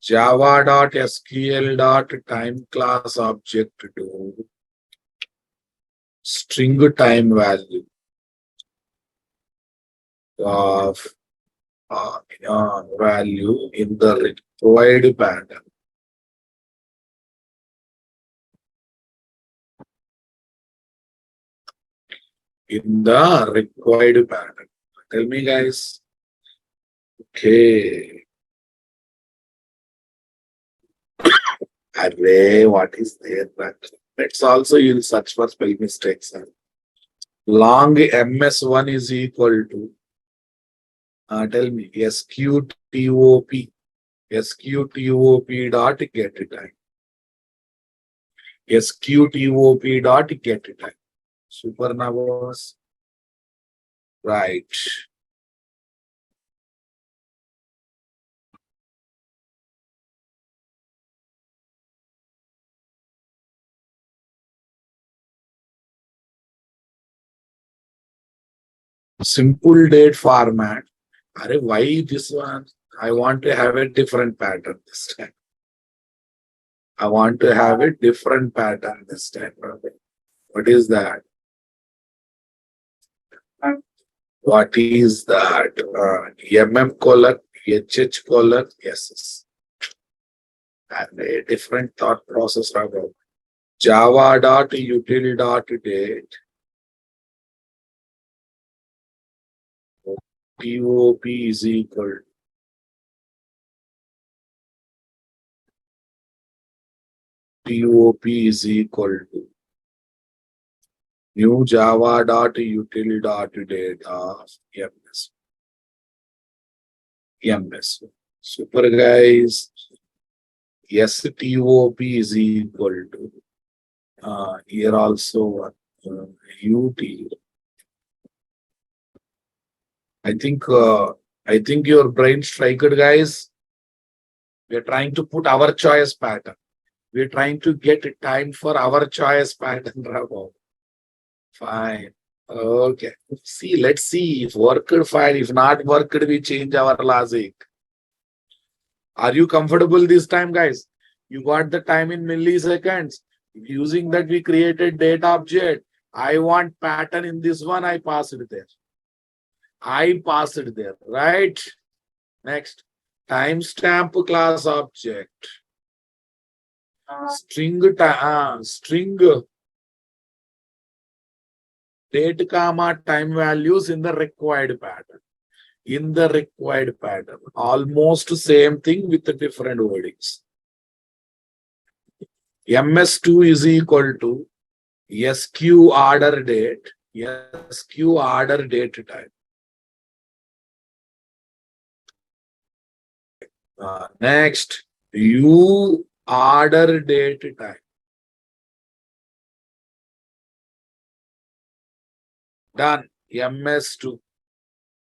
Java.sql.time class object to string time value of value in the required pattern. In the required pattern. Tell me, guys. Okay. Array, what is there? Let's also use search for spell mistakes. Long MS1 is equal to, tell me, SQTOP dot get time. SQTOP dot get time. Supernovas. Right. Simple date format. Why this one? I want to have a different pattern this time. I want to have a different pattern this time. What is that? What is that? MM:, HH:, SS. And a different thought process about java.util.date TOP is equal TOP is equal to new java.util.date of MS. MS. Super, guys. STOP is equal to Here also UT. I think your brain striked, guys. We are trying to put our choice pattern. We are trying to get time for our choice pattern, Raghav. Fine. Okay. See, let's see if worked, fine. If not worked, we change our logic. Are you comfortable this time, guys? You got the time in milliseconds. Using that, we created data object. I want pattern in this one. I passed it there. I passed it there, right? Next, timestamp class object. String date comma time values in the required pattern. In the required pattern. Almost same thing with the different wordings. MS2 is equal to SQ order date, SQ order date time. Next, U order date time. Done. MS2.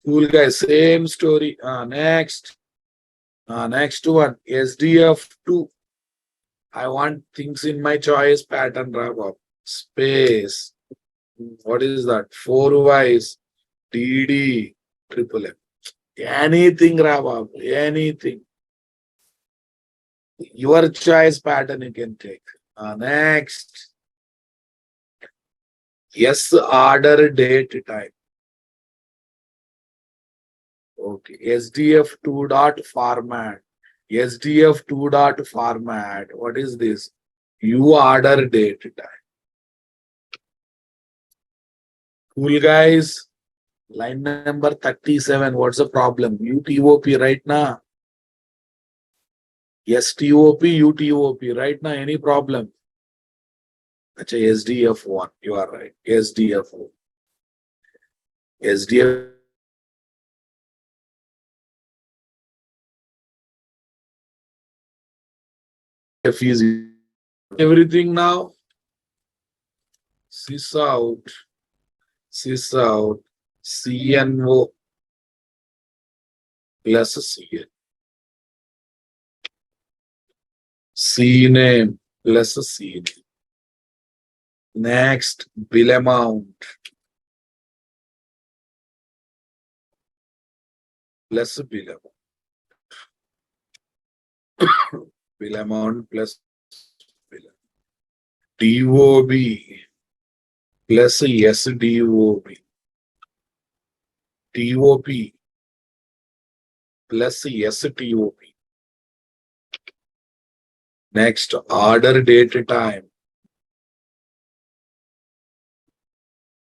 Cool guys, same story. Next one, SDF2. I want things in my choice pattern, Raghav. Space. What is that? 4Ys, DD, triple M. Anything, Raghav. Anything. Your choice pattern you can take. Next. Yes, order date time. Okay. SDF2 dot format. SDF2 dot format. What is this? You order date time. Cool guys. Line number 37. What's the problem? UTOP right now. STOP, UTOP right now. Any problem? Achha, SDF1. You are right. SDF1. SDF is everything now. Sys out, CNO plus CN. CNAME plus CNAME. Next, bill amount plus bill amount. Bill amount plus bill amount. DOB plus SDOB. TOP plus STOP. Next, order date time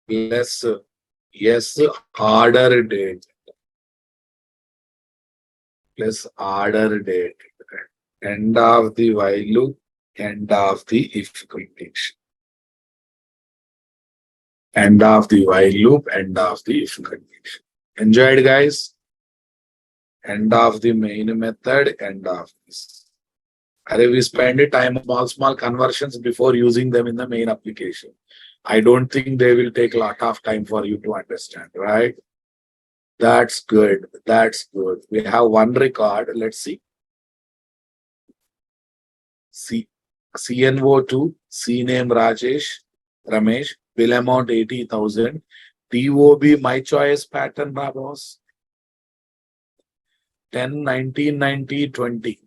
plus order date plus order date. End of the while loop, end of the if condition. End of the while loop, end of the if condition. Enjoyed, guys? End of the main method, end of this. We spend time on small conversions before using them in the main application. I don't think they will take a lot of time for you to understand, right? That's good. That's good. We have one record. Let's see. CNO2, CNAME Ramesh, bill amount 80,000. TOB, my choice pattern, boss. 10, 19, 90, 20.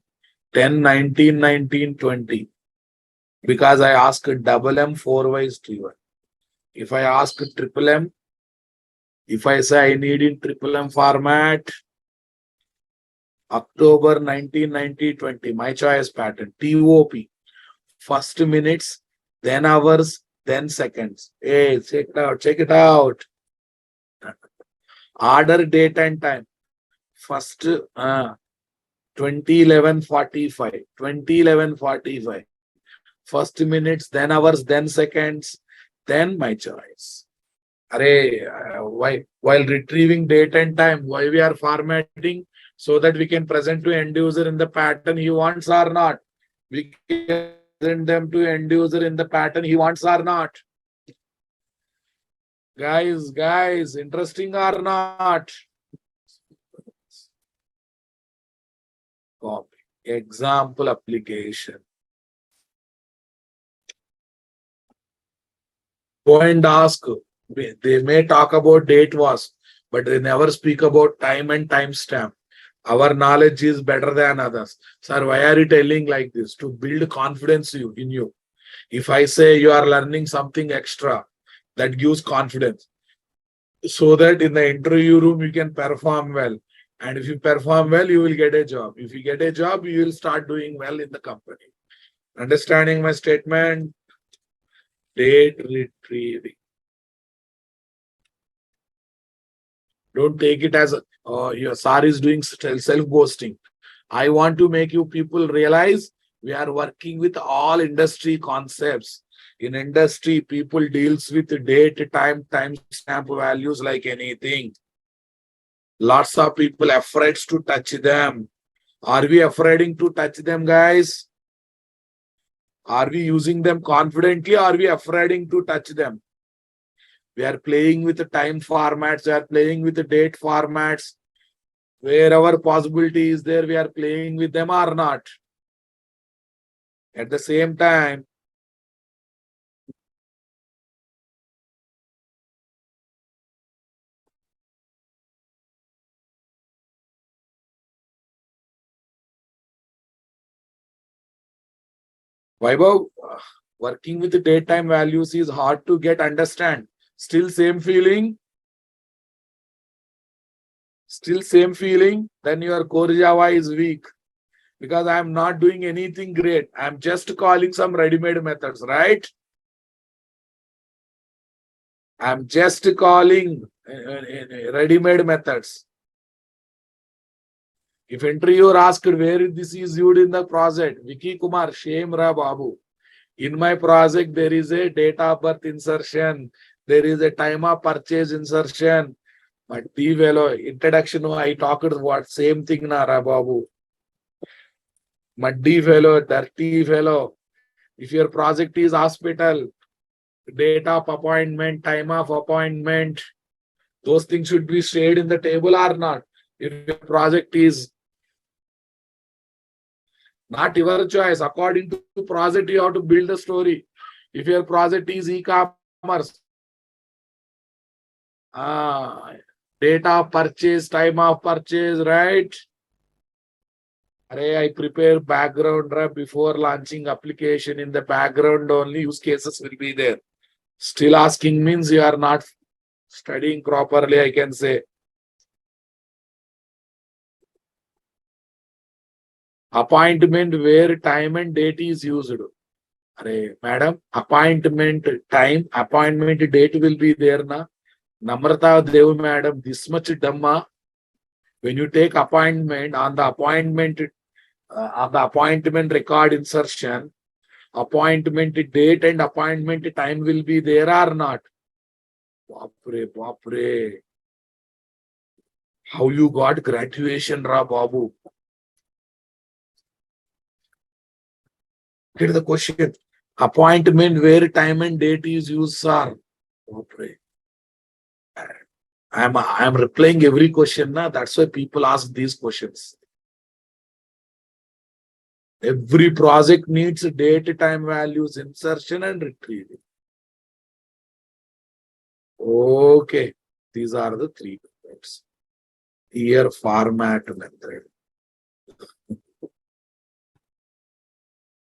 10, 19, 19, 20. Because I ask double M, 4Ys, T1. If I ask triple M, if I say I need in triple M format, October 1990, 20, my choice pattern, TOP, first minutes, then hours, then seconds. Hey, check it out, check it out. Order date and time. First 2011:45, 2011:45. First minutes, then hours, then seconds, then my choice. Why? While retrieving date and time, why we are formatting? So that we can present to end user in the pattern he wants or not. We can present them to end user in the pattern he wants or not? Guys, interesting or not? Copy. Example application. Go and ask. They may talk about date was, but they never speak about time and timestamp. Our knowledge is better than others. Sir, why are you telling like this? To build confidence in you. If I say you are learning something extra, that gives confidence. So that in the interview room, you can perform well. And if you perform well, you will get a job. If you get a job, you will start doing well in the company. Understanding my statement? Date retrieving. Don't take it as your sir is doing self-boasting. I want to make you people realize we are working with all industry concepts. In industry, people deals with date, time stamp values like anything. Lots of people afraid to touch them. Are we afraid to touch them, guys? Are we using them confidently? Or are we afraid to touch them? We are playing with the time formats. We are playing with the date formats. Wherever possibility is there, we are playing with them or not. At the same time, Vaibhav, working with the date time values is hard to get understand. Still same feeling? Still same feeling? Then your core Java is weak. Because I am not doing anything great. I am just calling some ready-made methods, right? I am just calling ready-made methods. If interviewer asked where this is used in the project, Vicky Kumar, shame ra babu. In my project, there is a date of birth insertion. There is a time of purchase insertion. But the fellow, introduction, I talked what same thing na ra babu. Muddy fellow, dirty fellow. If your project is hospital, date of appointment, time of appointment, those things should be shared in the table or not. If your project is not your choice, according to project, you have to build a story. If your project is e-commerce, date of purchase, time of purchase, right? I prepare background before launching application. In the background only use cases will be there. Still asking means you are not studying properly, I can say. Appointment where time and date is used. Madam, appointment time, appointment date will be there na. Namrata Dev madam, this much dhamma. When you take appointment on the appointment record insertion, appointment date and appointment time will be there or not? Bapre. How you got graduation, Ra Babu? Get the question. Appointment where time and date is used, sir. Bapre. I'm replying every question now. That's why people ask these questions. Every project needs date, time values, insertion and retrieval. Okay. These are the three methods. Here format method.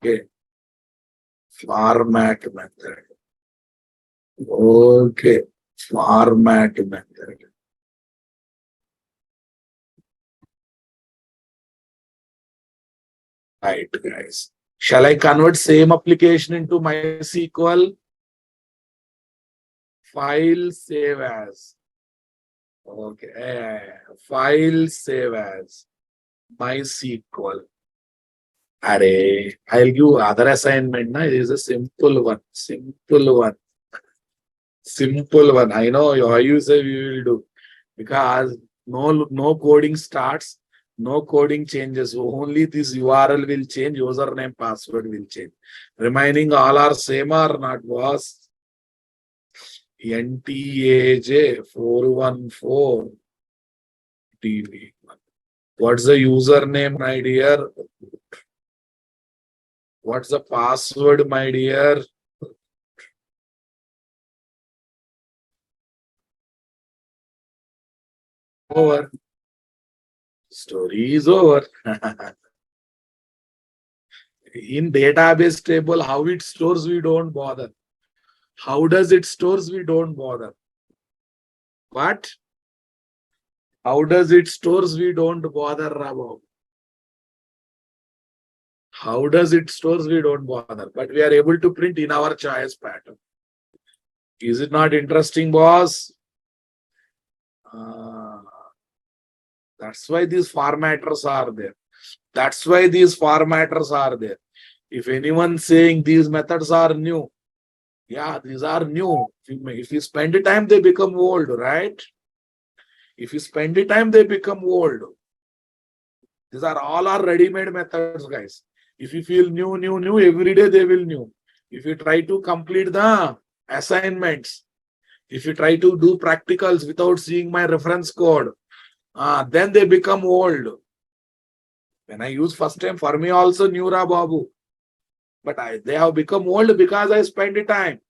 Okay. Format method. Okay. Format method. Right, guys. Shall I convert same application into MySQL? File save as. Okay. File save as. MySQL. I'll give other assignment. Na? It is a simple one. Simple one. Simple one. I know how you say we will do. Because no coding starts No coding changes. Only this URL will change. Username, password will change. Remaining all are same or not, boss? NTAJ 414 TV. What's the username, my dear? What's the password, my dear? Over. Story is over. In database table, how it stores, we don't bother. How does it stores, we don't bother. But how does it stores, we don't bother about. How does it stores, we don't bother. But we are able to print in our choice pattern. Is it not interesting, boss? That's why these formatters are there. That's why these formatters are there. If anyone saying these methods are new, yeah, these are new. If you spend the time, they become old, right? If you spend the time, they become old. These are all our ready-made methods, guys. If you feel new, every day they will new. If you try to complete the assignments, if you try to do practicals without seeing my reference code, then they become old. When I use first time, for me also new Ra Babu. But they have become old because I spend the time.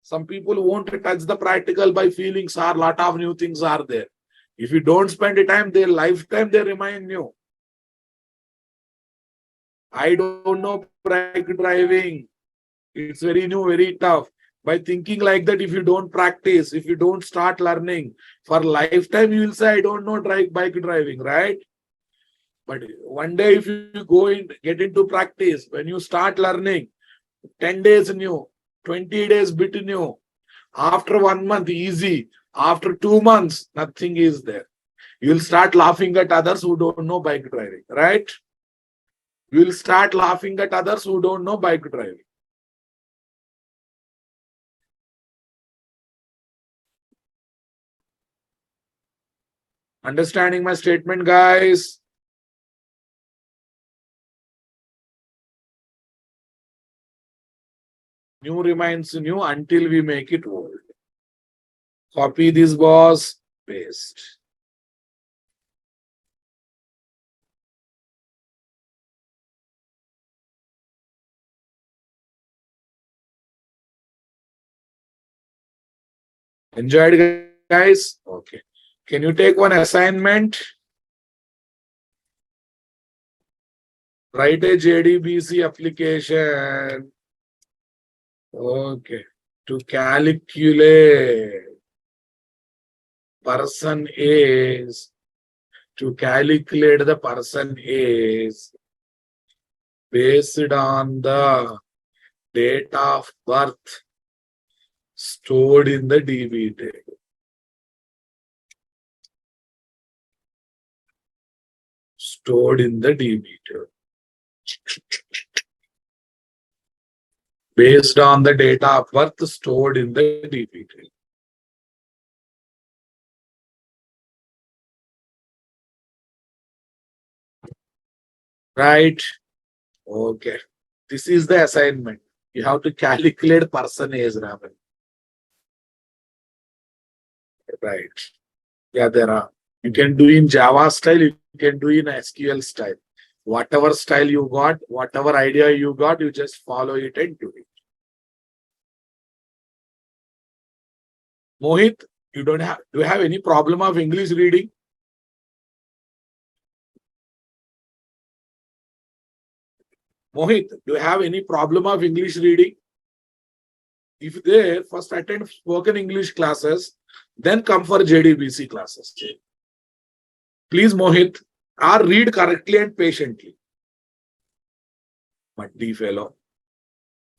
Some people won't touch the practical by feeling, sir, lot of new things are there. If you don't spend the time, their lifetime, they remain new. I don't know bike driving. It's very new, very tough. By thinking like that, if you don't practice, if you don't start learning, for lifetime, you will say, I don't know bike driving, right? But one day, if you go in, get into practice, when you start learning, 10 days new, 20 days bit new. After 1 month, easy. After 2 months, nothing is there. You'll start laughing at others who don't know bike driving, right? You'll start laughing at others who don't know bike driving. Understanding my statement, guys? New remains new until we make it old. Copy this, boss. Paste. Enjoyed, guys? Okay. Can you take one assignment? Write a JDBC application. Okay. To calculate person is, to calculate the person is based on the date of birth stored in the DB table. Stored in the DB table. Based on the data of birth stored in the DB table. Right? Okay. This is the assignment. You have to calculate person age, Raman. Right. Yeah, there are. You can do in Java style, you can do in SQL style. Whatever style you got, whatever idea you got, you just follow it and do it. Mohit, do you have any problem of English reading? Mohit, do you have any problem of English reading? If there, first attend spoken English classes, then come for JDBC classes. Please, Mohit, or read correctly and patiently. Muddy fellow.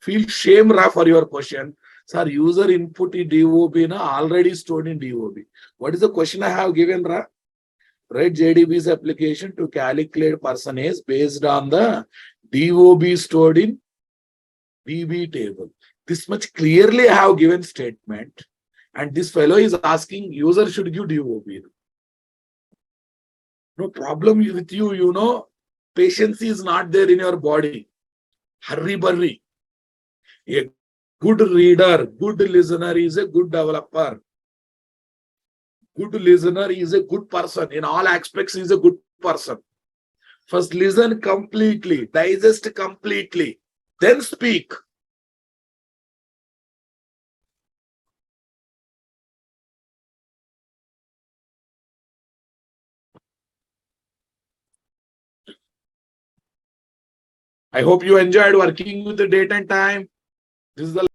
Feel shame for your question. Sir, user input in DOB already stored in DOB. What is the question I have given, Ra? Write JDB's application to calculate person age based on the DOB stored in DB table. This much clearly I have given statement. And this fellow is asking user should give DOB. No problem with you, patience is not there in your body. Hurry burry. A good reader, good listener is a good developer. Good listener is a good person. In all aspects, is a good person. First, listen completely, digest completely, then speak. I hope you enjoyed working with the date and time. This is the